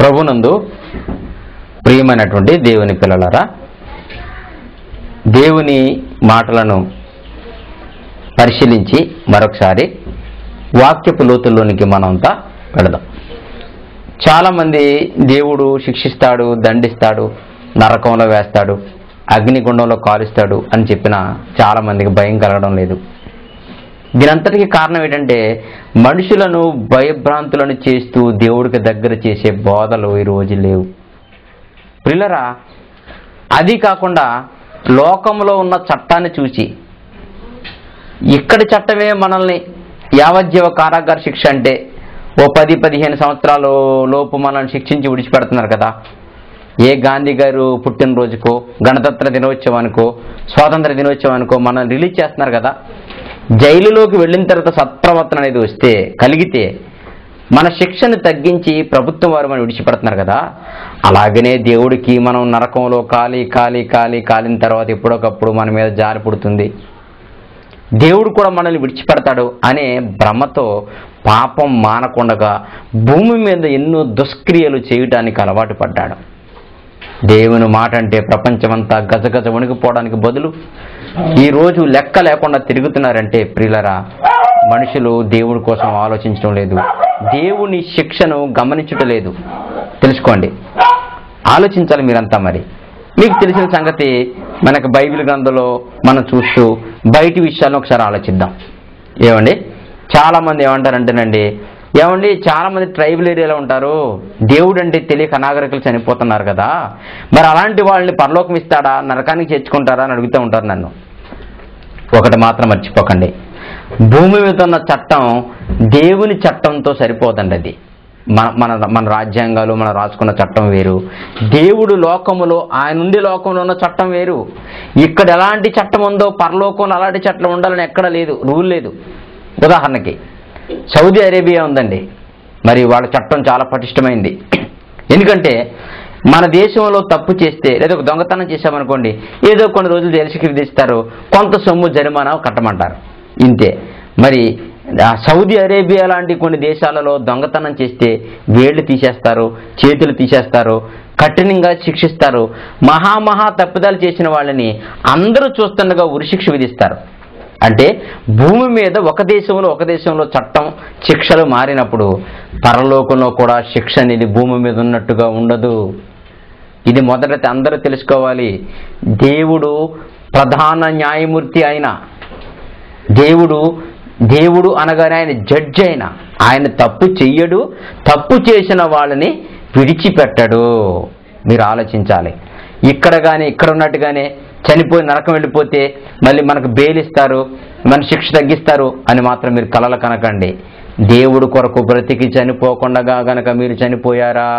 ప్రభునందు ప్రియమైనటువంటి దేవుని పిల్లలారా, దేవుని మాటలను పరిశీలించి మరొకసారి వాక్యపు లోతుల్లోనికి మనంతా పెడదాం. చాలామంది దేవుడు శిక్షిస్తాడు, దండిస్తాడు, నరకంలో వేస్తాడు, అగ్నిగుండంలో కాలుస్తాడు అని చెప్పినా చాలామందికి భయం కలగడం లేదు. దీనంతటికీ కారణం ఏంటంటే మనుషులను భయభ్రాంతులను చేస్తూ దేవుడికి దగ్గర చేసే బోధలు ఈరోజు లేవు. ప్రియులారా, అది కాకుండా లోకంలో ఉన్న చట్టాన్ని చూసి ఇక్కడి చట్టమే మనల్ని యావజ్జీవ కారాగార శిక్ష అంటే ఓ 10-15 సంవత్సరాల లోపు మనల్ని శిక్షించి విడిచిపెడుతున్నారు కదా. ఏ గాంధీ గారు పుట్టినరోజుకో, గణతంత్ర దినోత్సవానికో, స్వాతంత్ర దినోత్సవానికో మనల్ని రిలీజ్ చేస్తున్నారు కదా. జైలులోకి వెళ్ళిన తర్వాత సత్ప్రవర్తన అనేది కలిగితే మన శిక్షను తగ్గించి ప్రభుత్వం వారు మనం విడిచిపెడుతున్నారు కదా. అలాగనే దేవుడికి మనం నరకంలో కాలిన తర్వాత ఎప్పుడొకప్పుడు మన మీద జారి పుడుతుంది, దేవుడు కూడా మనల్ని విడిచిపెడతాడు అనే భ్రమతో పాపం మానకుండగా భూమి మీద ఎన్నో దుష్క్రియలు చేయటానికి అలవాటు పడ్డాడు. దేవుని మాట అంటే ప్రపంచమంతా గజగజ వణికిపోవడానికి బదులు ఈరోజు లెక్క లేకుండా తిరుగుతున్నారంటే ప్రియులరా, మనుషులు దేవుడి కోసం ఆలోచించడం లేదు, దేవుని శిక్షను గమనించటం లేదు. తెలుసుకోండి, ఆలోచించాలి మీరంతా. మరి మీకు తెలిసిన సంగతి మనకు బైబిల్ గ్రంథంలో మనం చూస్తూ బయటి విషయాలను ఒకసారి ఆలోచిద్దాం. ఏమండి, చాలామంది ఏమంటారంటేనండి, చాలామంది ట్రైబల్ ఏరియాలో ఉంటారు, దేవుడు అంటే తెలియక అనాగరికులు చనిపోతున్నారు కదా, మరి అలాంటి వాళ్ళని పరలోకం ఇస్తాడా, నరకానికి చేర్చుకుంటారా అని అడుగుతూ ఉంటారు నన్ను. ఒకటి మాత్రం మర్చిపోకండి, భూమి మీద ఉన్న చట్టం దేవుని చట్టంతో సరిపోదండి. అది మన రాజ్యాంగాలు మనం రాసుకున్న చట్టం వేరు, దేవుడు లోకములో ఆయన నుండి లోకంలో ఉన్న చట్టం వేరు. ఇక్కడ ఎలాంటి చట్టం ఉందో పరలోకంలో అలాంటి చట్టం ఉండాలని ఎక్కడ లేదు, రూల్ లేదు. ఉదాహరణకి సౌదీ అరేబియా ఉందండి, మరి వాళ్ళ చట్టం చాలా పటిష్టమైంది. ఎందుకంటే మన దేశంలో తప్పు చేస్తే లేదా ఒక దొంగతనం చేశామనుకోండి, ఏదో కొన్ని రోజులు జైలు శిక్ష విధిస్తారు, కొంత సొమ్ము జరిమానా కట్టమంటారు, ఇంతే. మరి సౌదీ అరేబియా లాంటి కొన్ని దేశాలలో దొంగతనం చేస్తే వేళ్లు తీసేస్తారు, చేతులు తీసేస్తారు, కఠినంగా శిక్షిస్తారు. మహా తప్పిదాలు చేసిన వాళ్ళని అందరూ చూస్తుండగా ఉరిశిక్ష విధిస్తారు. అంటే భూమి మీద ఒక దేశంలో చట్టం శిక్షలు మారినప్పుడు పరలోకంలో కూడా శిక్ష అనేది భూమి మీద ఉన్నట్టుగా ఉండదు. ఇది మొదట అందరూ తెలుసుకోవాలి. దేవుడు ప్రధాన న్యాయమూర్తి అయిన దేవుడు అనగానే ఆయన జడ్జి అయిన ఆయన తప్పు చెయ్యడు, తప్పు చేసిన వాళ్ళని విడిచిపెట్టడు. మీరు ఆలోచించాలి. ఇక్కడ ఉన్నట్టుగానే చనిపోయి నరకం వెళ్ళిపోతే మళ్ళీ మనకు బెయిలిస్తారు, మన శిక్ష తగ్గిస్తారు అని మాత్రం మీరు కలలు కనకండి. దేవుడు కొరకు బ్రతికి చనిపోకుండా గనక మీరు చనిపోయారా,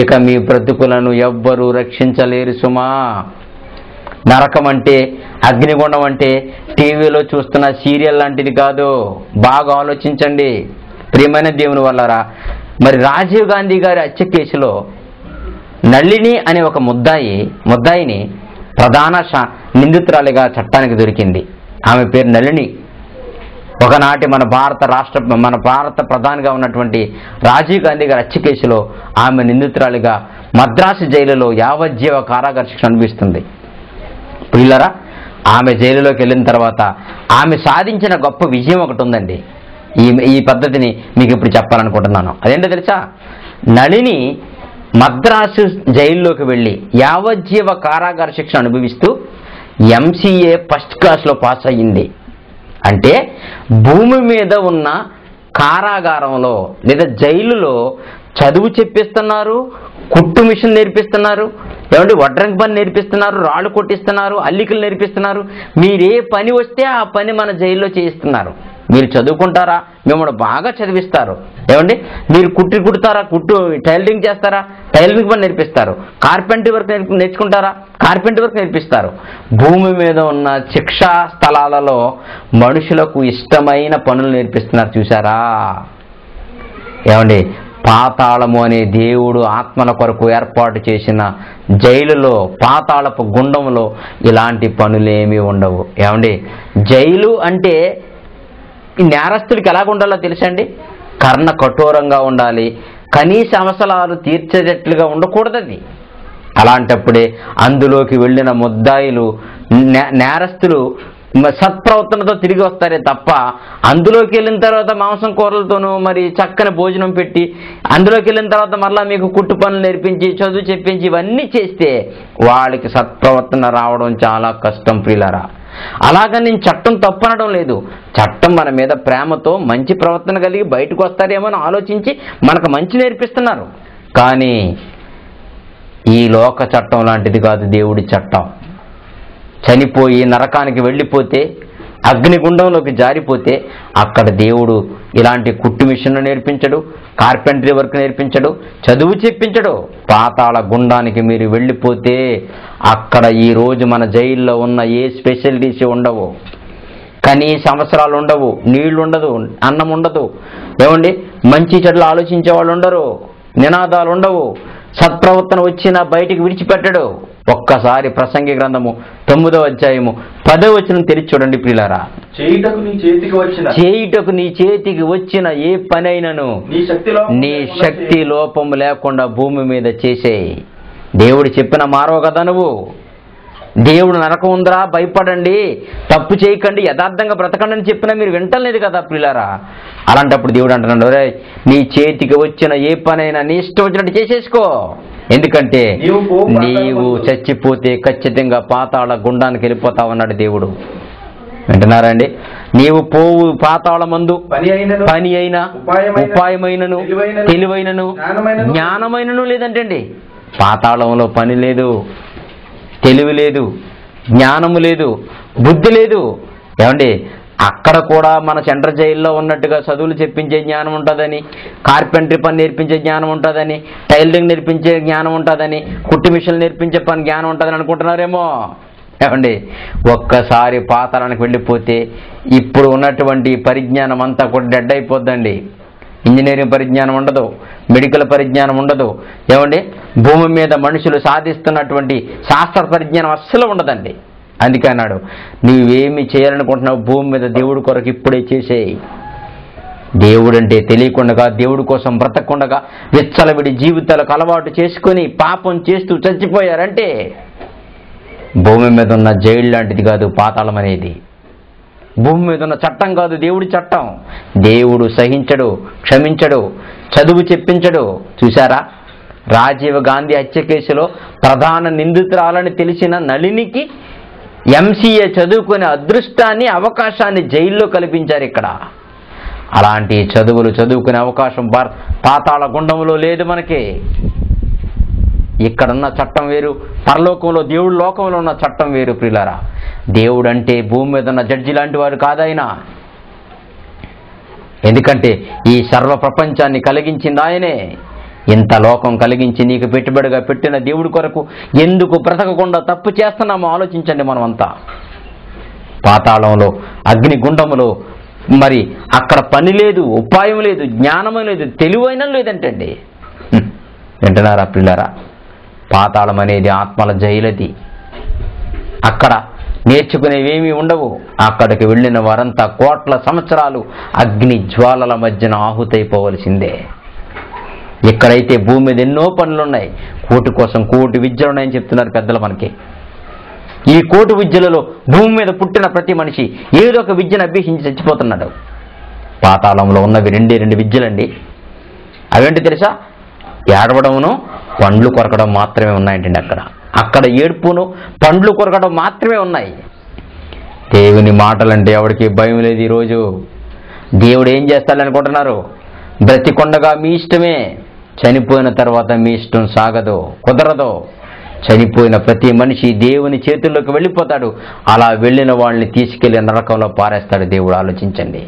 ఇక మీ బ్రతుకులను ఎవ్వరూ రక్షించలేరు సుమా. నరకం అంటే, అగ్నిగుండం అంటే టీవీలో చూస్తున్న సీరియల్ లాంటిది కాదు. బాగా ఆలోచించండి ప్రియమైన దేవుని వల్లరా. మరి రాజీవ్ గాంధీ గారి హత్య కేసులో నళిని అనే ఒక ముద్దాయిని ప్రధాన నిందితురాలిగా చట్టానికి దొరికింది. ఆమె పేరు నళిని. ఒకనాటి మన భారత ప్రధానిగా ఉన్నటువంటి రాజీవ్ గాంధీ గారి హత్య కేసులో ఆమె నిందితురాలిగా మద్రాసు జైలులో యావజ్జీవ కారాగార శిక్ష అనుభవిస్తుంది. పిల్లరా, ఆమె జైలులోకి వెళ్ళిన తర్వాత ఆమె సాధించిన గొప్ప విజయం ఒకటి ఉందండి. ఈ పద్ధతిని మీకు ఇప్పుడు చెప్పాలనుకుంటున్నాను. అదేంటో తెలుసా? నళిని మద్రాసు జైల్లోకి వెళ్ళి యావజ్జీవ కారాగార శిక్ష అనుభవిస్తూ MCA ఫస్ట్ క్లాస్లో పాస్ అయ్యింది. అంటే భూమి మీద ఉన్న కారాగారంలో లేదా జైలులో చదువు చెప్పిస్తున్నారు, కుట్టు మిషన్ నేర్పిస్తున్నారు, వడ్రంగి పని నేర్పిస్తున్నారు, రాళ్ళు కొట్టిస్తున్నారు, అల్లికలు నేర్పిస్తున్నారు. మీరే పని వస్తే ఆ పని మన జైల్లో చేయిస్తున్నారు. మీరు చదువుకుంటారా, మిమ్మల్ని బాగా చదివిస్తారు. మీరు కుడతారా, టైలరింగ్ చేస్తారా, టైలరింగ్ పని నేర్పిస్తారు. కార్పెంటరీ వర్క్ నేర్చుకుంటారా, కార్పెంటరీ వర్క్ నేర్పిస్తారు. భూమి మీద ఉన్న శిక్షా స్థలాలలో మనుషులకు ఇష్టమైన పనులు నేర్పిస్తున్నారు. చూసారా? పాతాళము అనే దేవుడు ఆత్మల కొరకు ఏర్పాటు చేసిన జైలులో, పాతాళపు గుండంలో ఇలాంటి పనులేమీ ఉండవు. జైలు అంటే ఈ నేరస్తుడికి ఎలాగ ఉండాలో తెలుసండి? కర్ణ కఠోరంగా ఉండాలి, కనీస అవసరాలు తీర్చేటట్లుగా ఉండకూడదు అది. అలాంటప్పుడే అందులోకి వెళ్ళిన ముద్దాయిలు, నేరస్తులు సత్ప్రవర్తనతో తిరిగి వస్తారే తప్ప అందులోకి వెళ్ళిన తర్వాత మాంసం కూరలతోనూ మరి చక్కని భోజనం పెట్టి అందులోకి వెళ్ళిన తర్వాత మరలా మీకు కుట్టు పనులు నేర్పించి చదువు చెప్పించి ఇవన్నీ చేస్తే వాళ్ళకి సత్ప్రవర్తన రావడం చాలా కష్టం ప్రియులారా. అలాగని నేను చట్టం తప్పనడం లేదు. చట్టం మన మీద ప్రేమతో మంచి ప్రవర్తన కలిగి బయటకు వస్తారేమో అని ఆలోచించి మనకు మంచి నేర్పిస్తున్నారు. కానీ ఈ లోక చట్టం లాంటిది కాదు దేవుడి చట్టం. చనిపోయి నరకానికి వెళ్ళిపోతే, అగ్నిగుండంలోకి జారిపోతే అక్కడ దేవుడు ఇలాంటి కుట్టు మిషన్లు నేర్పించడు, కార్పెంటరీ వర్క్ నేర్పించడు, చదువు చెప్పించడు. పాతాళ గుండానికి మీరు వెళ్ళిపోతే అక్కడ ఈరోజు మన జైల్లో ఉన్న ఏ స్పెషాలిటీస్ ఉండవు, కనీస అవసరాలు ఉండవు, నీళ్లు ఉండదు, అన్నం ఉండదు, ఏమండి మంచి చెడ్లు ఆలోచించే వాళ్ళు ఉండరు, నినాదాలు ఉండవు, సత్ప్రవర్తన వచ్చినా బయటికి విడిచిపెట్టడు. ఒక్కసారి ప్రసంగి గ్రంథము 9వ అధ్యాయము 10వ వచనం తెరిచి చూడండి ప్రియులారా. చేయుటకు నీ చేతికి వచ్చిన ఏ పనైనను నీ శక్తి లోపము లేకుండా భూమి మీద చేసేయి. దేవుడు చెప్పిన మారవ కదా నువ్వు. దేవుడు నరకం ఉందిరా, భయపడండి, తప్పు చేయకండి, యథార్థంగా బ్రతకండి అని చెప్పినా మీరు వింటలేదు కదా ప్రియులారా. అలాంటప్పుడు దేవుడు అంటున్నాడు, రే నీ చేతికి వచ్చిన ఏ పనైనా నీ ఇష్టం వచ్చినట్టు చేసేసుకో. ఎందుకంటే నీవు చచ్చిపోతే ఖచ్చితంగా పాతాళ గుండానికి వెళ్ళిపోతావు అన్నాడు దేవుడు. వింటున్నారండి? నీవు పోవు పాతాళమందు పని అయినా ఉపాయమైనను తెలివైనను జ్ఞానమైనను లేదంటండి. పాతాళంలో పని లేదు, తెలివి లేదు, జ్ఞానము లేదు, బుద్ధి లేదు. ఏమండి అక్కడ కూడా మన సెంట్రల్ జైల్లో ఉన్నట్టుగా చదువులు చెప్పించే జ్ఞానం ఉంటుందని, కార్పెంటరీ పని నేర్పించే జ్ఞానం ఉంటుందని, టైలరింగ్ నేర్పించే జ్ఞానం ఉంటుందని, కుట్టు మిషన్లు నేర్పించే పని జ్ఞానం ఉంటుందని అనుకుంటున్నారేమో. ఏమండి ఒక్కసారి పాతాళానికి వెళ్ళిపోతే ఇప్పుడు ఉన్నటువంటి పరిజ్ఞానం అంతా కూడా డెడ్ అయిపోద్దండి. ఇంజనీరింగ్ పరిజ్ఞానం ఉండదు, మెడికల్ పరిజ్ఞానం ఉండదు, ఏమండి భూమి మీద మనుషులు సాధిస్తున్నటువంటి శాస్త్ర పరిజ్ఞానం అస్సలు ఉండదండి. అందుకే అన్నాడు, నీవేమి చేయాలనుకుంటున్నావు భూమి మీద దేవుడి కొరకు ఇప్పుడే చేసేయి. దేవుడంటే తెలియకుండా, దేవుడి కోసం బ్రతకకుండా విచ్చలవిడి జీవితాలకు అలవాటు చేసుకొని పాపం చేస్తూ చచ్చిపోయారంటే భూమి మీద ఉన్న జైలు లాంటిది కాదు పాతాళం అనేది. భూమి మీద ఉన్న చట్టం కాదు దేవుడి చట్టం. దేవుడు సహించడు, క్షమించడు, చదువు చెప్పించడు. చూసారా, రాజీవ్ గాంధీ హత్య కేసులో ప్రధాన నిందితురాలని తెలిసిన నళినికి ఎంసీఏ చదువుకునే అదృష్టాన్ని, అవకాశాన్ని జైల్లో కల్పించారు ఇక్కడ. అలాంటి చదువులు చదువుకునే అవకాశం పాతాళ గుండంలో లేదు మనకి. ఇక్కడున్న చట్టం వేరు, పరలోకంలో దేవుడు లోకంలో ఉన్న చట్టం వేరు ప్రియులారా. దేవుడు అంటే భూమి మీద ఉన్న జడ్జి లాంటి వారు కాదాయన. ఎందుకంటే ఈ సర్వ ప్రపంచాన్ని కలిగించింది ఆయనే. ఇంత లోకం కలిగించి నీకు పెట్టుబడిగా పెట్టిన దేవుడి కొరకు ఎందుకు బ్రతకకుండా తప్పు చేస్తున్నామో ఆలోచించండి. మనమంతా పాతాళంలో, అగ్నిగుండములో, మరి అక్కడ పని లేదు, ఉపాయం లేదు, జ్ఞానమే లేదు, తెలివైన లేదంటండి. వింటున్నారా పిల్లరా? పాతాళం అనేది ఆత్మల జైలది. అక్కడ నేర్చుకునేవేమీ ఉండవు. అక్కడికి వెళ్ళిన వారంతా కోట్ల సంవత్సరాలు అగ్ని జ్వాలల మధ్యన ఆహుతైపోవలసిందే. ఇక్కడైతే భూమి మీద ఎన్నో పనులున్నాయి. కోటి కోసం కోటి విద్యలు ఉన్నాయని చెప్తున్నారు పెద్దలు మనకి. ఈ కోటి విద్యలలో భూమి మీద పుట్టిన ప్రతి మనిషి ఏదో ఒక విద్యను అభ్యసించి చచ్చిపోతున్నాడు. పాతాళంలో ఉన్నవి రెండు విద్యలండి. అవేంటి తెలుసా? ఏడవడమును పండ్లు కొరకడం మాత్రమే ఉన్నాయంటండి. అక్కడ ఏడుపును పండ్లు కొరకడం మాత్రమే ఉన్నాయి. దేవుని మాటలంటే ఎవరికి భయం లేదు. ఈరోజు దేవుడు ఏం చేస్తాడనుకుంటున్నారు? బ్రతికొండగా మీ ఇష్టమే, చనిపోయిన తర్వాత మీ ఇష్టం సాగదు, కుదరదు. చనిపోయిన ప్రతి మనిషి దేవుని చేతుల్లోకి వెళ్ళిపోతాడు. అలా వెళ్ళిన వాళ్ళని తీసుకెళ్లి నరకంలో పారేస్తాడు దేవుడు. ఆలోచించండి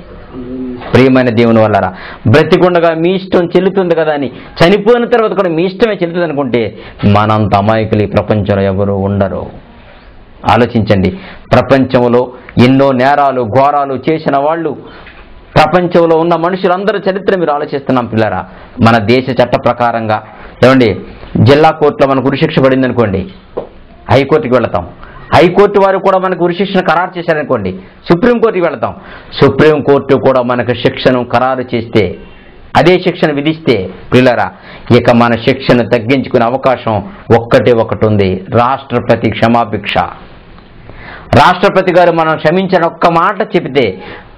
ప్రియమైన దేవుని వల్లరా. బ్రతికొండగా మీ ఇష్టం చెల్లుతుంది కదా అని చనిపోయిన తర్వాత కూడా మీ ఇష్టమే చెల్లుతుంది అనుకుంటే మనంత అమాయకులు ఈ ప్రపంచంలో ఎవరు ఉండరు. ఆలోచించండి. ప్రపంచంలో ఎన్నో నేరాలు ఘోరాలు చేసిన వాళ్ళు, ప్రపంచంలో ఉన్న మనుషులందరూ చరిత్ర మీరు ఆలోచిస్తున్నాం పిల్లరా. మన దేశ చట్ట ప్రకారంగా ఏమండి జిల్లా కోర్టులో మనకు ఉరిశిక్ష పడింది అనుకోండి, హైకోర్టుకి వెళతాం. హైకోర్టు వారు కూడా మనకు ఉరిశిక్షను ఖరారు చేశారనుకోండి, సుప్రీంకోర్టుకి వెళతాం. సుప్రీంకోర్టు కూడా మనకు శిక్షను ఖరారు చేస్తే అదే శిక్షను విధిస్తే ప్రియులారా, ఇక మన శిక్షను తగ్గించుకునే అవకాశం ఒకటి ఉంది, రాష్ట్రపతి క్షమాభిక్ష. రాష్ట్రపతి గారు మనం క్షమించిన ఒక్క మాట చెబితే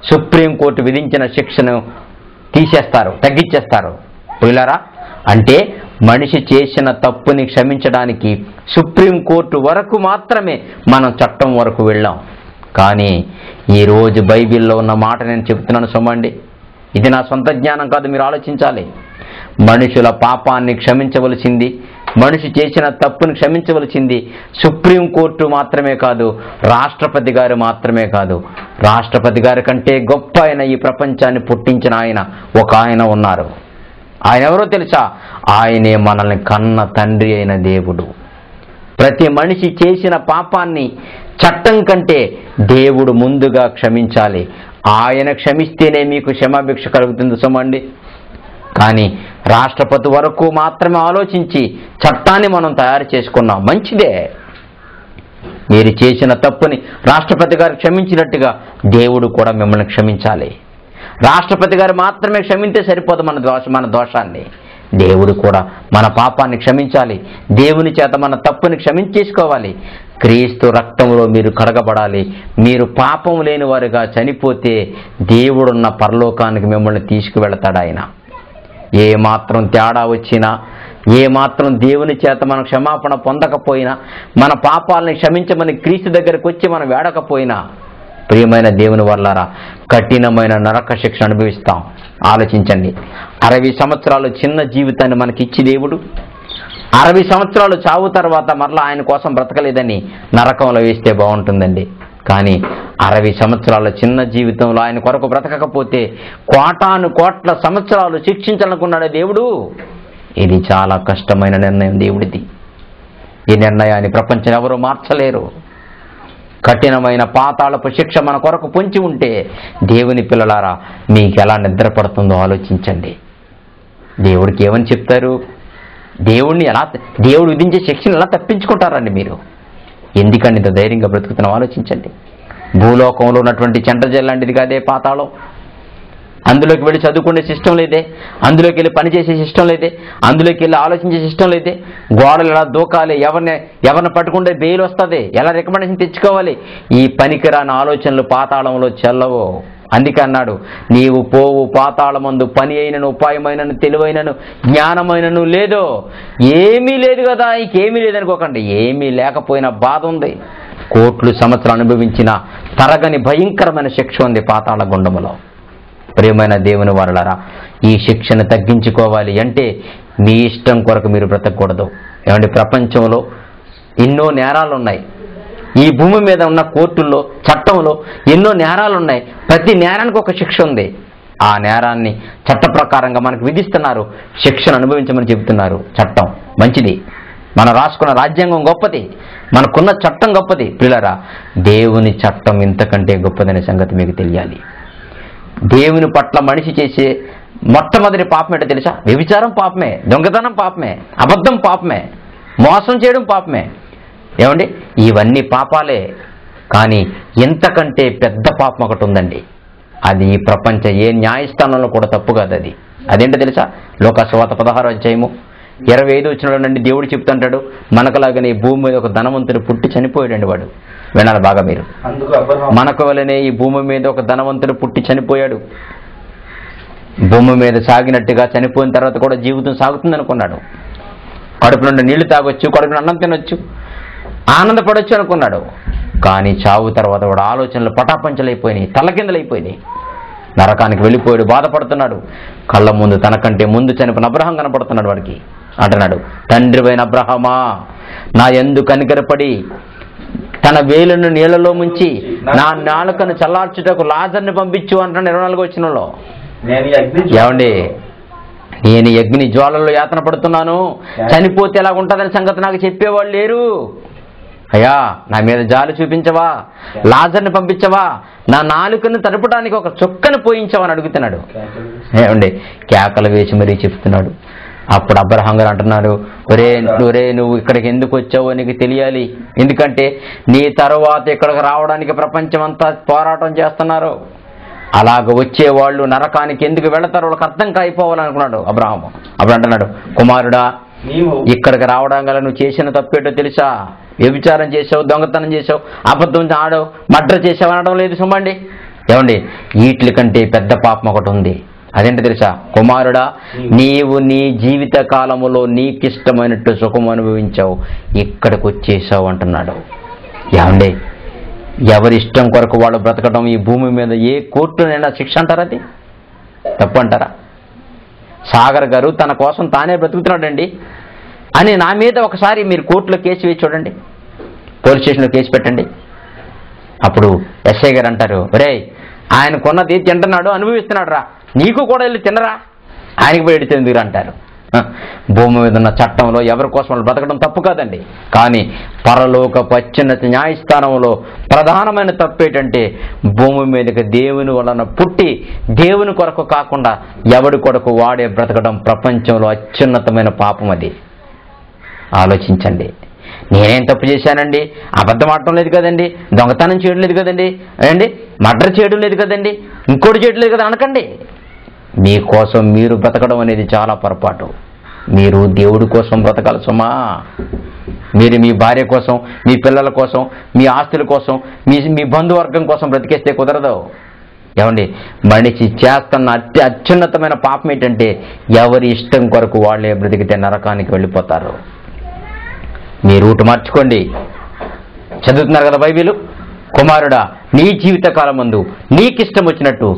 సుప్రీంకోర్టు విధించిన శిక్షను తీసేస్తారు, తగ్గించేస్తారు. ప్రియులారా, అంటే మనిషి చేసిన తప్పుని క్షమించడానికి సుప్రీంకోర్టు వరకు మాత్రమే మనం చట్టం వరకు వెళ్ళాం. కానీ ఈరోజు బైబిల్లో ఉన్న మాట నేను చెబుతున్నాను సుమండి, ఇది నా సొంత జ్ఞానం కాదు, మీరు ఆలోచించాలి. మనుషుల పాపాన్ని క్షమించవలసింది, మనిషి చేసిన తప్పుని క్షమించవలసింది సుప్రీంకోర్టు మాత్రమే కాదు, రాష్ట్రపతి గారు మాత్రమే కాదు. రాష్ట్రపతి గారి కంటే గొప్ప ఆయన ఈ ప్రపంచాన్ని పుట్టించిన ఆయన ఉన్నారు. ఆయన ఎవరో తెలుసా? ఆయనే మనల్ని కన్న తండ్రి అయిన దేవుడు. ప్రతి మనిషి చేసిన పాపాన్ని చట్టం కంటే దేవుడు ముందుగా క్షమించాలి. ఆయన క్షమిస్తేనే మీకు క్షమాభిక్ష కలుగుతుంది సుమండి. కానీ రాష్ట్రపతి వరకు మాత్రమే ఆలోచించి చట్టాన్ని మనం తయారు చేసుకున్నాం. మంచిదే, మీరు చేసిన తప్పుని రాష్ట్రపతి గారు క్షమించినట్టుగా దేవుడు కూడా మిమ్మల్ని క్షమించాలి. రాష్ట్రపతి గారు మాత్రమే క్షమించే సరిపోదు మన దోషాన్ని. దేవుడు కూడా మన పాపాన్ని క్షమించాలి. దేవుని చేత మన తప్పుని క్షమించేసుకోవాలి. క్రీస్తు రక్తంలో మీరు కడగబడాలి. మీరు పాపం లేని వారుగా చనిపోతే దేవుడున్న పరలోకానికి మిమ్మల్ని తీసుకువెళతాడు ఆయన. ఏ మాత్రం తేడా వచ్చినా, ఏ మాత్రం దేవుని చేత మనం క్షమాపణ పొందకపోయినా, మన పాపాలని క్షమించమని క్రీస్తు దగ్గరికి వచ్చి మనం వేడకపోయినా, ప్రియమైన దేవుని వల్లారా, కఠినమైన నరక శిక్ష అనుభవిస్తాం. ఆలోచించండి, 60 సంవత్సరాలు చిన్న జీవితాన్ని మనకిచ్చి దేవుడు 60 సంవత్సరాలు చావు తర్వాత మరలా ఆయన కోసం బ్రతకలేదని నరకంలో వేస్తే బాగుంటుందండి. కానీ 60 సంవత్సరాల చిన్న జీవితంలో ఆయన కొరకు బ్రతకకపోతే కోటాను కోట్ల సంవత్సరాలు శిక్షించాలనుకున్నాడు దేవుడు. ఇది చాలా కష్టమైన నిర్ణయం దేవుడిది. ఈ నిర్ణయాన్ని ప్రపంచం ఎవరూ మార్చలేరు. కఠినమైన పాతాళపు శిక్ష మన కొరకు పొంచి ఉంటే దేవుని పిల్లలారా, మీకు ఎలా నిద్ర పడుతుందో ఆలోచించండి. దేవుడికి ఏమని చెప్తారు? దేవుడు విధించే శిక్షను ఎలా తప్పించుకుంటారండి మీరు? ఎందుకండి ఇంత ధైర్యంగా బ్రతుకుతున్నాం ఆలోచించండి. భూలోకంలో ఉన్నటువంటి చెంటజల్ లాంటిది కాదే పాతాళం. అందులోకి వెళ్ళి చదువుకునే సిస్టమ్ లేదే, అందులోకి వెళ్ళి పనిచేసే సిస్టమ్ లేదే, అందులోకి వెళ్ళి ఆలోచించే సిస్టమ్ లేదే. గోడలు ఎలా దూకాలి, ఎవరిని పట్టుకుంటే బెయిల్ వస్తుంది, ఎలా రికమెండేషన్ తెచ్చుకోవాలి, ఈ పనికిరాని ఆలోచనలు పాతాళంలో చెల్లవు. అందుకే అన్నాడు, నీవు పోవు పాతాళమందు పని అయినను, ఉపాయమైనను, తెలివైనను, జ్ఞానమైనను లేదో. ఏమీ లేదు కదా, ఇంకేమీ లేదనుకోకండి. ఏమీ లేకపోయినా బాధ ఉంది. కోట్లు సంవత్సరాలు అనుభవించిన తరగని భయంకరమైన శిక్ష ఉంది పాతాళ గుండములో. ప్రియమైన దేవుని వారలారా, ఈ శిక్షను తగ్గించుకోవాలి అంటే మీ ఇష్టం కొరకు మీరు బ్రతకూడదు. ఏమంటే ప్రపంచంలో ఎన్నో నేరాలు ఉన్నాయి. ఈ భూమి మీద ఉన్న కోర్టుల్లో, చట్టంలో ఎన్నో నేరాలు ఉన్నాయి. ప్రతి నేరానికి ఒక శిక్ష ఉంది. ఆ నేరాన్ని చట్ట ప్రకారంగా మనకు విధిస్తున్నారు, శిక్షను అనుభవించమని చెబుతున్నారు. చట్టం మంచిది, మనం రాసుకున్న రాజ్యాంగం గొప్పది, మనకున్న చట్టం గొప్పది. పిల్లరా, దేవుని చట్టం ఇంతకంటే గొప్పదనే సంగతి మీకు తెలియాలి. దేవుని పట్ల మనిషి చేసే మొట్టమొదటి పాపం ఏంటో తెలుసా? వ్యభిచారం పాపమే, దొంగతనం పాపమే, అబద్ధం పాపమే, మోసం చేయడం పాపమే. ఏమండి, ఇవన్నీ పాపాలే. కానీ ఇంతకంటే పెద్ద పాపం ఒకటి ఉందండి. అది ఈ ప్రపంచ ఏ న్యాయస్థానంలో కూడా తప్పు కాదు. అదేంటో తెలుసా? లోకాసువార్త 16వ అధ్యాయము 25 వచనంలో నుండి దేవుడు చెప్తుంటాడు, మనకులాగానే ఈ భూమి మీద ఒక ధనవంతుడు పుట్టి చనిపోయాడండి. వాడు వినాలి బాగా మీరు. మనకు వలనే ఈ భూమి మీద ఒక ధనవంతుడు పుట్టి చనిపోయాడు. భూమి మీద సాగినట్టుగా చనిపోయిన తర్వాత కూడా జీవితం సాగుతుంది అనుకున్నాడు. కడుపు నుండి నీళ్లు తాగొచ్చు, కడుపు అన్నం తినొచ్చు, ఆనందపడొచ్చు అనుకున్నాడు. కానీ చావు తర్వాత వాడు ఆలోచనలు పటాపంచలైపోయినాయి, తలకిందలైపోయినాయి. నరకానికి వెళ్ళిపోయాడు, బాధపడుతున్నాడు. కళ్ళ ముందు తనకంటే ముందు చనిపోయిన అబ్రహాం కనపడుతున్నాడు. వాడికి అంటున్నాడు, తండ్రివైన అబ్రహామా, నా యందు కనికరపడి తన వేలును నీళ్లలో ముంచి నా నాలుకను చల్లార్చుటకు లాజర్ని పంపించు అంటున్నాడు 24వ వచనంలో. ఏమండి, నేను అగ్ని జ్వాలల్లో యాతన పడుతున్నాను, చనిపోతే ఎలా ఉంటుందని సంగతి నాకు చెప్పేవాళ్ళు లేరు. అయ్యా, నా మీద జాలి చూపించవా, లాజర్ని పంపించవా, నా నాలుకను తడపడానికి ఒక చుక్కను పోయించవా అని అడుగుతున్నాడు. ఏమండి, కేకలు వేసి మరీ చెప్తున్నాడు. అప్పుడు అబ్రహాం గారు అంటున్నాడు, ఒరే నువ్వు ఇక్కడికి ఎందుకు వచ్చావో నీకు తెలియాలి. ఎందుకంటే నీ తరువాత ఇక్కడికి రావడానికి ప్రపంచం అంతా పోరాటం చేస్తున్నారు. అలాగ వచ్చేవాళ్ళు నరకానికి ఎందుకు వెళతారో వాళ్ళకి అర్థం కాయిపోవాలనుకున్నాడు అబ్రాహాము. అప్పుడు అంటున్నాడు, కుమారుడా, ఇక్కడికి రావడం గల నువ్వు చేసిన తప్పేటో తెలుసా? వ్యభిచారం చేసావు, దొంగతనం చేసావు, అబద్ధం ఆడావు, మర్డర్ చేసావు అనడం లేదు సుమండి. ఏమండి, వీటి కంటే పెద్ద పాపం ఒకటి ఉంది. అదేంటి తెలుసా? కుమారుడా, నీవు నీ జీవిత కాలములో నీకిష్టమైనట్టు సుఖం అనుభవించావు, ఇక్కడికి వచ్చేసావు అంటున్నాడు. ఏమండి, ఎవరి ఇష్టం కొరకు వాళ్ళు బ్రతకడం ఈ భూమి మీద ఏ కోర్టునైనా శిక్ష అంటారా? అది తప్పు అంటారా? సాగర్ గారు తన కోసం తానే బ్రతుకుతున్నాడండి అని నా మీద ఒకసారి మీరు కోర్టులో కేసు వేసి చూడండి, పోలీస్ స్టేషన్లో కేసు పెట్టండి. అప్పుడు ఎస్ఐ గారు అంటారు, రే ఆయన కొన్నది తింటున్నాడు, అనుభవిస్తున్నాడు రా, నీకు కూడా వెళ్ళి తినరా, ఆయనకి పోయి ఎడితే అంటారు. భూమి మీద ఉన్న చట్టంలో ఎవరి కోసం వాళ్ళు బ్రతకడం తప్పు కాదండి. కానీ పరలోకపు అత్యున్నత న్యాయస్థానంలో ప్రధానమైన తప్పు ఏంటంటే భూమి మీదకి దేవుని వలన పుట్టి దేవుని కొరకు కాకుండా ఎవడి కొరకు వాడే బ్రతకడం ప్రపంచంలో అత్యున్నతమైన పాపం. అది ఆలోచించండి. నేనేం తప్పు చేశానండి? అబద్ధం ఆడటం లేదు కదండి, దొంగతనం చేయడం లేదు కదండి, అండి మర్డర్ చేయడం లేదు కదండి, ఇంకోటి చేయడం లేదు కదా అనకండి. మీకోసం మీరు బ్రతకడం అనేది చాలా పొరపాటు. మీరు దేవుడి కోసం బ్రతకాలి సుమా. మీరు మీ భార్య కోసం, మీ పిల్లల కోసం, మీ ఆస్తుల కోసం, మీ బంధువర్గం కోసం బ్రతికేస్తే కుదరదు. ఏమండి, మనిషి చేస్తున్న అత్యున్నతమైన పాపం ఏంటంటే ఎవరి ఇష్టం కొరకు వాళ్ళే బ్రతికితే నరకానికి వెళ్ళిపోతారు. మీ రూటు మార్చుకోండి. చదువుతున్నారు కదా బైబిలు, కుమారుడా, నీ జీవితకాలం ముందు నీకిష్టం వచ్చినట్టు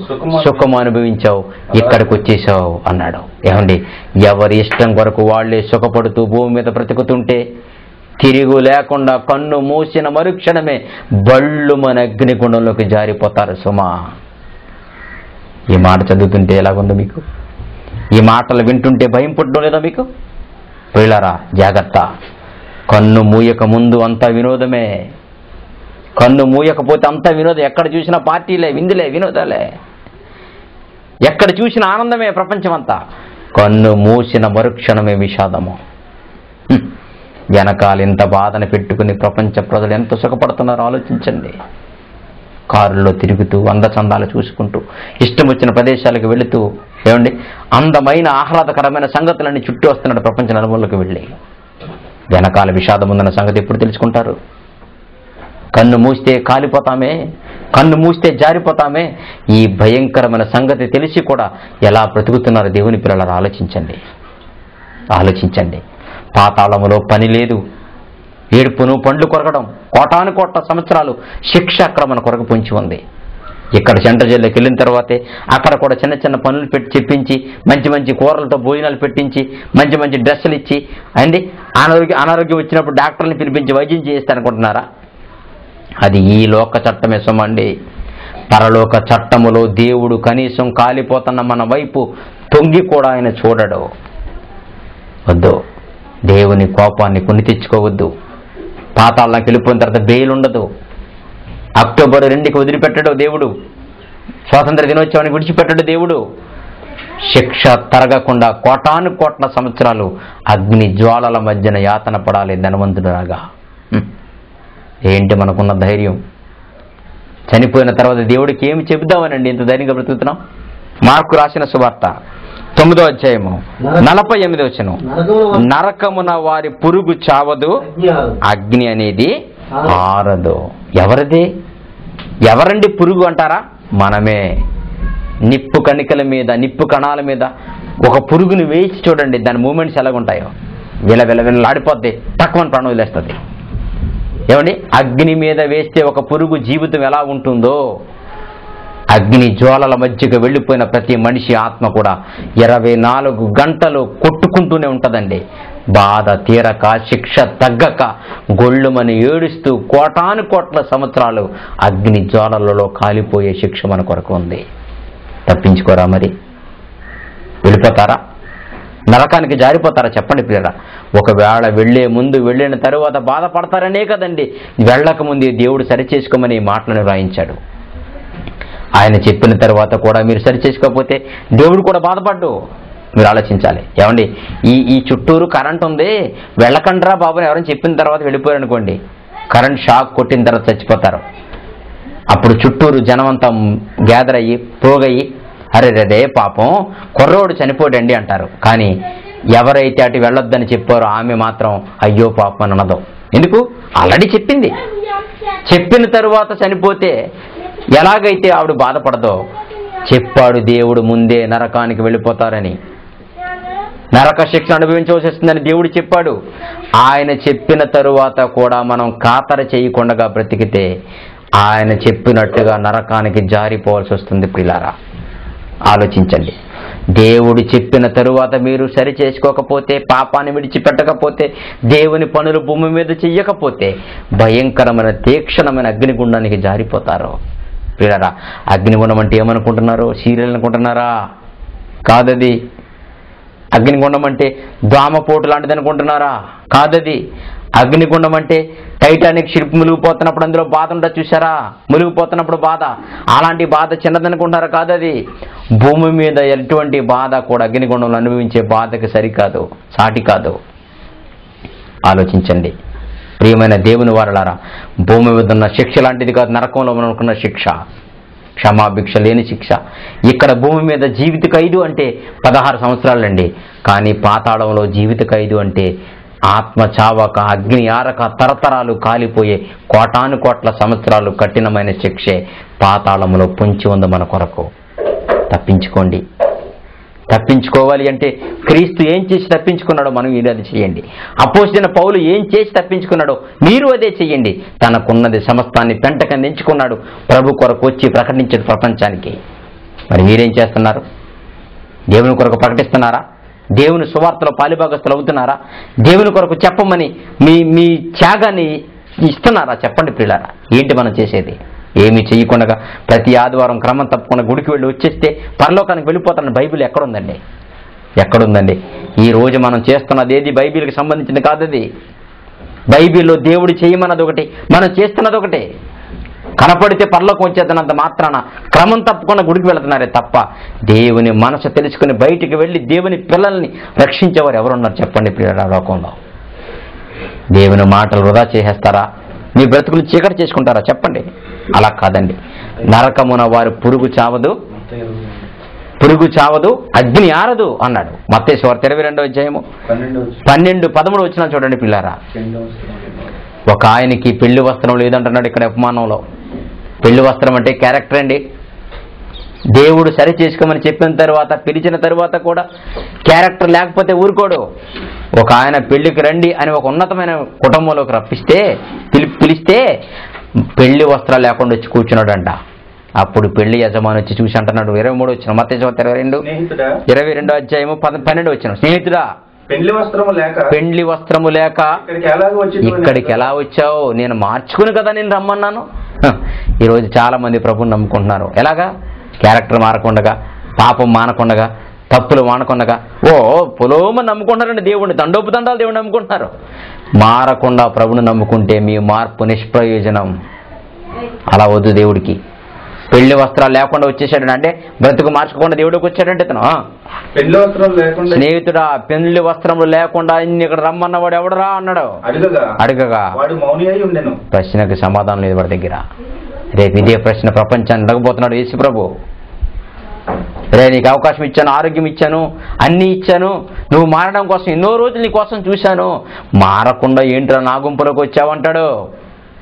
సుఖము అనుభవించావు, ఇక్కడికి వచ్చేసావు అన్నాడు. ఏమండి, ఎవరి ఇష్టం కొరకు వాళ్లే సుఖపడుతూ భూమి మీద బ్రతుకుతుంటే తిరుగు లేకుండా కన్ను మూసిన మరుక్షణమే బళ్ళు మన అగ్నిగుండంలోకి జారిపోతారు సుమా. ఈ మాట చదువుతుంటే ఎలాగుందో మీకు? ఈ మాటలు వింటుంటే భయం పుట్టడం లేదా మీకు? ప్రియులారా, జాగ్రత్త. కన్ను మూయక ముందు అంతా వినోదమే, కన్ను మూయకపోతే అంతా వినోదం. ఎక్కడ చూసినా పార్టీలే, విందులే, వినోదాలే, ఎక్కడ చూసిన ఆనందమే ప్రపంచం అంతా. కన్ను మూసిన మరుక్షణమే విషాదము. వెనకాల ఇంత బాధను పెట్టుకుని ప్రపంచ ప్రజలు ఎంత సుఖపడుతున్నారో ఆలోచించండి. కారుల్లో తిరుగుతూ అందచందాలు చూసుకుంటూ ఇష్టం వచ్చిన ప్రదేశాలకు వెళుతూ, ఏమండి అందమైన ఆహ్లాదకరమైన సంగతులన్నీ చుట్టూ వస్తున్నాడు ప్రపంచ నలుమూలకి వెళ్ళి. వెనకాల విషాదం ఉందన్న సంగతి ఎప్పుడు తెలుసుకుంటారు? కన్ను మూస్తే కాలిపోతామే, కన్ను మూస్తే జారిపోతామే. ఈ భయంకరమైన సంగతి తెలిసి కూడా ఎలా బ్రతుకుతున్నారు దేవుని పిల్లలు ఆలోచించండి. ఆలోచించండి. పాతాళములో పని లేదు, ఏడుపును పండ్లు కొరకడం, కోటాను కోట్ల సంవత్సరాలు శిక్ష అక్కడ మన కొరకు పొంచి ఉంది. ఇక్కడ సెంట్రల్ జైల్లోకి వెళ్ళిన తర్వాతే అక్కడ కూడా చిన్న చిన్న పనులు పెట్టి చెప్పించి, మంచి మంచి కూరలతో భోజనాలు పెట్టించి, మంచి మంచి డ్రెస్సులు ఇచ్చి, అండి అనారోగ్యం వచ్చినప్పుడు డాక్టర్ని పిలిపించి వైద్యం చేయిస్తారనుకుంటున్నారా? అది ఈ లోక చట్టమే సుమండి. పరలోక చట్టములో దేవుడు కనీసం కాలిపోతున్న మన వైపు తొంగి కూడా ఆయన చూడడు. వద్దు, దేవుని కోపాన్ని కొని తెచ్చుకోవద్దు. పాతాళానికి వెళ్ళిపోయిన తర్వాత బెయిల్ ఉండదు. అక్టోబర్ 2కి వదిలిపెట్టడు దేవుడు. స్వాతంత్ర దినోత్సవానికి విడిచిపెట్టడు దేవుడు. శిక్ష తరగకుండా కోటాను కోట్ల సంవత్సరాలు అగ్ని జ్వాలల మధ్యన యాతన పడాలి ధనవంతుడులాగా. ఏంటి మనకున్న ధైర్యం? చనిపోయిన తర్వాత దేవుడికి ఏమి చెబుదామనండి ఇంత ధైర్యంగా బ్రతుకుతున్నాం? మార్కు రాసిన సువార్త 9వ అధ్యాయము 48వ వచనం, నరకమున వారి పురుగు చావదు, అగ్ని అనేది ఆరదు. ఎవరిది? ఎవరండి పురుగు అంటారా? మనమే. నిప్పు కణికల మీద, నిప్పు కణాల మీద ఒక పురుగుని వేసి చూడండి, దాని మూమెంట్స్ ఎలాగుంటాయో. విలవిలవిలాడిపోద్ది, తక్కువ ప్రాణం వదిలేస్తుంది. ఏమండి, అగ్ని మీద వేస్తే ఒక పురుగు జీవితం ఎలా ఉంటుందో, అగ్ని జ్వాలల మధ్యకు వెళ్ళిపోయిన ప్రతి మనిషి ఆత్మ కూడా 24 గంటలు కొట్టుకుంటూనే ఉంటుందండి. బాధ తీరక, శిక్ష తగ్గక, గొళ్ళుమని ఏడుస్తూ కోటాను కోట్ల సంవత్సరాలు అగ్ని జ్వాలలలో కాలిపోయే శిక్ష మన కొరకు ఉంది. తప్పించుకోరా? మరి వెళ్ళిపోతారా? నరకానికి జారిపోతారా? చెప్పండి ప్రియరా. ఒకవేళ వెళ్లే ముందు, వెళ్ళిన తరువాత బాధపడతారనే కదండి వెళ్ళక ముందే దేవుడు సరిచేసుకోమని ఈ మాటలను రాయించాడు. ఆయన చెప్పిన తర్వాత కూడా మీరు సరిచేసుకోకపోతే దేవుడు కూడా బాధపడ్డు. మీరు ఆలోచించాలి. ఏమండి, ఈ చుట్టూరు కరెంట్ ఉంది, వెళ్ళకండ్రా బాబుని ఎవరైనా చెప్పిన తర్వాత వెళ్ళిపోయారు అనుకోండి, కరెంట్ షాక్ కొట్టిన తర్వాత చచ్చిపోతారు. అప్పుడు చుట్టూరు జనమంతా గ్యాదర్ అయ్యి పోగయ్యి, అరే రే పాపం కుర్రోడు చనిపోడండి అంటారు. కానీ ఎవరైతే అటు వెళ్ళొద్దని చెప్పారో ఆమె మాత్రం అయ్యో పాపం అని అనదు. ఎందుకు? ఆల్రెడీ చెప్పింది. చెప్పిన తరువాత చనిపోతే ఎలాగైతే ఆవిడ బాధపడదో చెప్పాడు దేవుడు ముందే నరకానికి వెళ్ళిపోతారని, నరక శిక్ష అనుభవించవలసి వస్తుందని దేవుడు చెప్పాడు. ఆయన చెప్పిన తరువాత కూడా మనం ఖాతర చేయకుండా బ్రతికితే ఆయన చెప్పినట్టుగా నరకానికి జారిపోవాల్సి వస్తుంది. ప్రియులారా, ఆలోచించండి. దేవుడు చెప్పిన తరువాత మీరు సరి చేసుకోకపోతే, పాపాన్ని విడిచిపెట్టకపోతే, దేవుని పనులు భూమి మీద చెయ్యకపోతే భయంకరమైన తీక్షణమైన అగ్నిగుండానికి జారిపోతారు. ప్రియులారా, అగ్నిగుండం అంటే ఏమనుకుంటున్నారు? సీరియల్ అనుకుంటున్నారా? కాదది. అగ్నిగుండం అంటే దోమపోటు లాంటిది అనుకుంటున్నారా? కాదది. అగ్నిగుండం అంటే టైటానిక్ షిప్ మునిగిపోతున్నప్పుడు అందులో బాధ ఉంటుంది చూసారా? మునిగిపోతున్నప్పుడు బాధ, అలాంటి బాధ చిన్నదనుకుంటున్నారా? కాదది. భూమి మీద ఎటువంటి బాధ కూడా అగ్నిగుండంలో అనుభవించే బాధకి సరికాదు, సాటి కాదు. ఆలోచించండి ప్రియమైన దేవుని వారలారా. భూమి మీద ఉన్న శిక్ష లాంటిది కాదు నరకంలో మనకున్న శిక్ష, క్షమాభిక్ష లేని శిక్ష. ఇక్కడ భూమి మీద జీవిత ఖైదు అంటే 16 సంవత్సరాలండి. కానీ పాతాళంలో జీవిత ఖైదు అంటే ఆత్మ చావక, అగ్ని ఆరక, తరతరాలు కాలిపోయే కోటాను కోట్ల సంవత్సరాలు కఠినమైన శిక్షే పాతాళంలో పొంచి ఉంది మన కొరకు. తప్పించుకోండి. తప్పించుకోవాలి అంటే క్రీస్తు ఏం చేసి తప్పించుకున్నాడో మనం మీరు అది చేయండి. అపోస్తలుడైన పౌలు ఏం చేసి తప్పించుకున్నాడో మీరు అదే చేయండి. తనకున్నది సమస్తాన్ని పెంటకని ఎంచుకున్నాడు, ప్రభు కొరకు వచ్చి ప్రకటించాడు ప్రపంచానికి. మరి మీరేం చేస్తున్నారు? దేవుని కొరకు ప్రకటిస్తున్నారా? దేవుని సువార్తలో పాలిభాగస్తులు అవుతున్నారా? దేవుని కొరకు చెప్పమని మీ త్యాగాన్ని ఇస్తున్నారా? చెప్పండి ప్రియులారా. ఏంటి మనం చేసేది? ఏమీ చెయ్యకుండా ప్రతి ఆదివారం క్రమం తప్పకుండా గుడికి వెళ్ళి వచ్చేస్తే పరలోకానికి వెళ్ళిపోతారని బైబిల్ ఎక్కడుందండి? ఎక్కడుందండి? ఈ రోజు మనం చేస్తున్నది ఏది బైబిల్కి సంబంధించింది కాదది. బైబిల్లో దేవుడు చేయమన్నది ఒకటి, మనం చేస్తున్నది ఒకటి. కనపడితే పరలోకం వచ్చేదన్నంత మాత్రాన క్రమం తప్పకుండా గుడికి వెళుతున్నారే తప్ప దేవుని మనసు తెలుసుకుని బయటికి వెళ్ళి దేవుని పిల్లల్ని రక్షించేవారు ఎవరున్నారు చెప్పండి ప్రియులారా లోకంలో? దేవుని మాటలు వృధా చేసేస్తారా? మీ బ్రతుకులు చీకటి చేసుకుంటారా? చెప్పండి. అలా కాదండి. నరకమున వారు పురుగు చావదు, అగ్ని ఆరదు అన్నాడు మత్తయి సువార్త 22వ అధ్యాయము 12-13 వచ్చినా చూడండి పిల్లారా. ఒక ఆయనకి పెళ్లి వస్త్రం లేదంటున్నాడు ఇక్కడ ఉపమానంలో. పెళ్లి వస్త్రం అంటే క్యారెక్టర్ అండి. దేవుడు సరి చేసుకోమని చెప్పిన తర్వాత, పిలిచిన తర్వాత కూడా క్యారెక్టర్ లేకపోతే ఊరుకోడు. ఒక ఆయన పెళ్లికి రండి అని ఒక ఉన్నతమైన కుటుంబంలోకి పిలిస్తే పెళ్లి వస్త్రాలు లేకుండా వచ్చి కూర్చున్నాడంట. అప్పుడు పెళ్లి యజమాని వచ్చి చూసి అంటున్నాడు, 23 వచ్చిన మత్తయి 22వ అధ్యాయము 12 వచ్చిన, స్నేహితుడా పెండ్లి వస్త్రము లేక ఇక్కడికి ఎలా వచ్చావు? నేను మార్చుకుని కదా నేను రమ్మన్నాను. ఈరోజు చాలా మంది ప్రభుని నమ్ముకుంటున్నారు. ఎలాగా? క్యారెక్టర్ మారకుండగా, పాపం మానకుండగా, తప్పులు మానకుండగా పొలోమని నమ్ముకుంటారండి దేవుడిని. దండోపదండాలు దేవుడిని నమ్ముకుంటున్నారు. మారకుండా ప్రభుని నమ్ముకుంటే మీ మార్పు నిష్ప్రయోజనం. అలా వద్దు దేవుడికి. పెళ్లి వస్త్రాలు లేకుండా వచ్చేసాడు అంటే బ్రతుకు మార్చుకోకుండా దేవుడికి వచ్చాడంటే ఇతను. స్నేహితుడా, పెళ్లి వస్త్రములు లేకుండా ఇక్కడ రమ్మన్నవాడు ఎవడరా అన్నాడు. అడగగా ప్రశ్నకి సమాధానం లేదు వాడి దగ్గర. రేపు ఇదే ప్రశ్న ప్రపంచాన్ని అడగబోతున్నాడు యేసు ప్రభు. రే నీకు అవకాశం ఇచ్చాను, ఆరోగ్యం ఇచ్చాను, అన్నీ ఇచ్చాను, నువ్వు మారడం కోసం ఎన్నో రోజులు నీ కోసం చూశాను, మారకుండా ఏంట్రా నా గుంపులోకి వచ్చావంటాడు.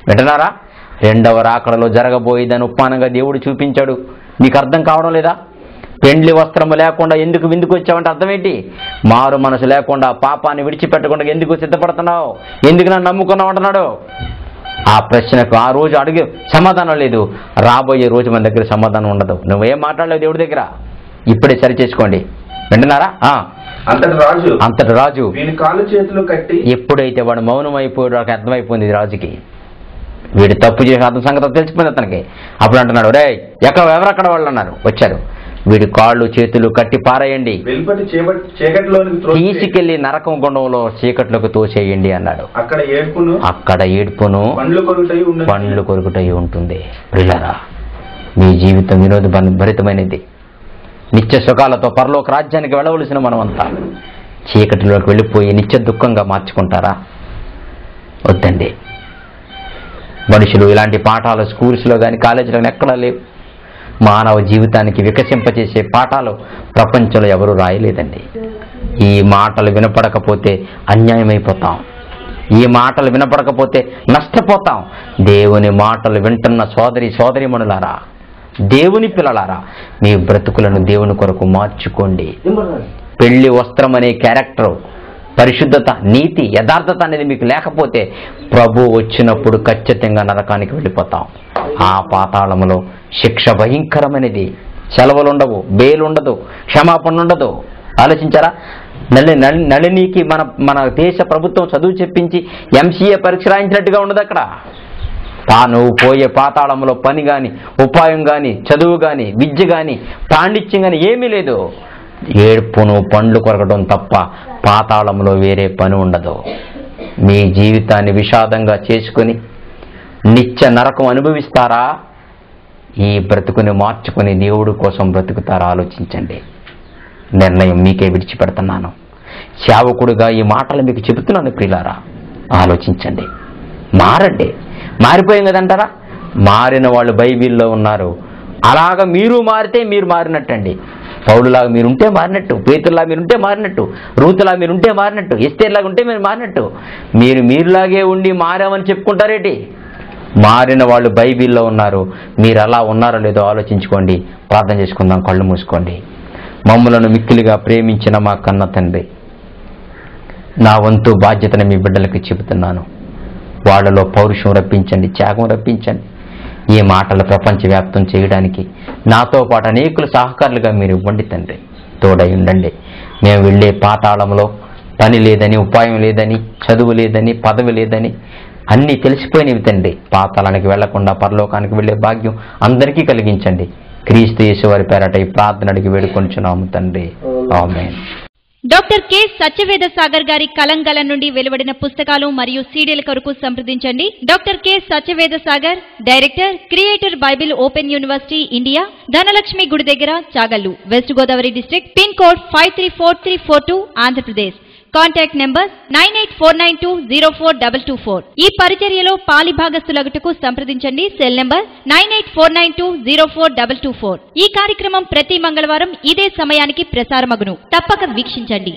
వింటున్నారా? 2వ రాకడలో జరగబోయేదని ఉపమానంగా దేవుడు చూపించాడు. నీకు అర్థం కావడం లేదా? పెండ్లి వస్త్రము లేకుండా ఎందుకు విందుకు వచ్చావంటే అర్థం ఏంటి? మారు మనసు లేకుండా, పాపాన్ని విడిచిపెట్టకుండా ఎందుకు సిద్ధపడుతున్నావు? ఎందుకు నన్ను నమ్ముకున్నావు అంటున్నాడు. ఆ ప్రశ్నకు ఆ రోజు అడిగే సమాధానం లేదు. రాబోయే రోజు మన దగ్గర సమాధానం ఉండదు. నువ్వేం మాట్లాడలేవు దేవుడి దగ్గర. ఇప్పుడే సరి చేసుకోండి. వింటున్నారా? అంతటి రాజు కాళ్ళు చేతులు కట్టి ఎప్పుడైతే వాడు మౌనం అయిపోయాడు, వాడికి అర్థమైపోయింది రాజుకి వీడు తప్పు చేసిన అతని సంగతి తెలిసిపోయింది అతనికి. అప్పుడు అంటున్నాడు, రే ఎవరక్కడ వాళ్ళు అన్నారు, వచ్చారు. వీడి కాళ్ళు చేతులు కట్టి పారేయండి, తీసుకెళ్లి నరకం గుండంలో చీకట్లోకి తోసేయండి అన్నాడు. అక్కడ ఏడ్పును పండ్లు కొరుకుటై ఉంటుంది. ప్రియులారా, మీ జీవితం వినోద భరితమైనది. నిత్య సుఖాలతో పరలోక రాజ్యానికి వెళ్ళవలసిన మనమంతా చీకటిలోకి వెళ్ళిపోయి నిత్య దుఃఖంగా మార్చుకుంటారా? వద్దండి. మనుషులు ఇలాంటి పాఠాలు స్కూల్స్లో కానీ కాలేజీలో కానీ ఎక్కడా లేవు. మానవ జీవితానికి వికసింపచేసే పాఠాలు ప్రపంచంలో ఎవరు రాయలేదండి. ఈ మాటలు వినపడకపోతే అన్యాయమైపోతాం. ఈ మాటలు వినపడకపోతే నష్టపోతాం. దేవుని మాటలు వింటున్న సోదరీమణులారా, దేవుని పిల్లలారా, మీ బ్రతుకులను దేవుని కొరకు మార్చుకోండి. పెళ్లి వస్త్రం అనే క్యారెక్టర్, పరిశుద్ధత, నీతి, యథార్థత అనేది మీకు లేకపోతే ప్రభు వచ్చినప్పుడు ఖచ్చితంగా నరకానికి వెళ్ళిపోతాం. ఆ పాతాళములో శిక్ష భయంకరమైనది. సెలవులు ఉండవు, బెయిల్ ఉండదు, క్షమాపణ ఉండదు. ఆలోచించారా? నళినికి మన దేశ ప్రభుత్వం చదువు చెప్పించి MCA పరీక్ష రాయించినట్టుగా ఉండదు. అక్కడ తాను పోయే పాతాళంలో పని కానీ, ఉపాయం కానీ, చదువు కానీ, విద్య కానీ, పాండిత్యం కానీ ఏమీ లేదు. ఏడ్పును పండ్లు కొరకడం తప్ప పాతాళంలో వేరే పని ఉండదు. మీ జీవితాన్ని విషాదంగా చేసుకుని నిత్య నరకం అనుభవిస్తారా? ఈ బ్రతుకుని మార్చుకుని దేవుడి కోసం బ్రతుకుతారా? ఆలోచించండి. నిర్ణయం మీకే విడిచిపెడుతున్నాను. సేవకుడుగా ఈ మాటలు మీకు చెబుతున్నాను ప్రియులారా, ఆలోచించండి. మారండి. మారిపోయాం కదంటారా? మారిన వాళ్ళు బైబిల్లో ఉన్నారు. అలాగ మీరు మారితే మీరు మారినట్టండి. పౌలులాగా మీరుంటే మారినట్టు, పేతురులాగా మీరుంటే మారినట్టు, రూతులాగా మీరుంటే మారినట్టు, ఎస్తేర్లాగా ఉంటే మీరు మారినట్టు. మీరులాగే ఉండి మారామని చెప్పుకుంటారేటి? మారిన వాళ్ళు బైబిల్లో ఉన్నారు. మీరు అలా ఉన్నారో లేదో ఆలోచించుకోండి. ప్రార్థన చేసుకుందాం. కళ్ళు మూసుకోండి. మమ్ములను మిక్కిలిగా ప్రేమించిన మా కన్న తండ్రి, నా వంతు బాధ్యతను మీ బిడ్డలకు చెబుతున్నాను. వాళ్ళలో పౌరుషం రప్పించండి, త్యాగం రప్పించండి. ఈ మాటలు ప్రపంచవ్యాప్తం చేయడానికి నాతో పాటు అనేకులు సహకారులుగా మీరు ఇవ్వండి తండ్రి. తోడై ఉండండి. మేము వెళ్ళే పాతాళంలో పని లేదని, ఉపాయం లేదని, చదువు లేదని, పదవి లేదని అన్నీ తెలిసిపోయినవి తండ్రి. పాతాళానికి వెళ్లకుండా పరలోకానికి వెళ్లే భాగ్యం అందరికీ కలిగించండి. క్రీస్తు యేసు వారి పేరట ఈ ప్రార్థన అడిగి వేడుకొంచున్నాము తండ్రి. ఆమేన్. డాక్టర్ కె సత్యవేద సాగర్ గారి కలంగల నుండి వెలువడిన పుస్తకాలు మరియు సీడీల కొరకు సంప్రదించండి. Doctor K Satyaveda Sagar, director, creator Bible open university India, Dhanalakshmi గుడి దగ్గర, Chagallu, west Godavari district, pin code 534342, Andhra Pradesh. Contact number 9849204224. ఈ పరిచర్యలో పాలిభాగస్తులగుటకు సంప్రదించండి. Cell number 9849204224. ఈ కార్యక్రమం ప్రతి మంగళవారం ఇదే సమయానికి ప్రసారమగును. తప్పక వీక్షించండి.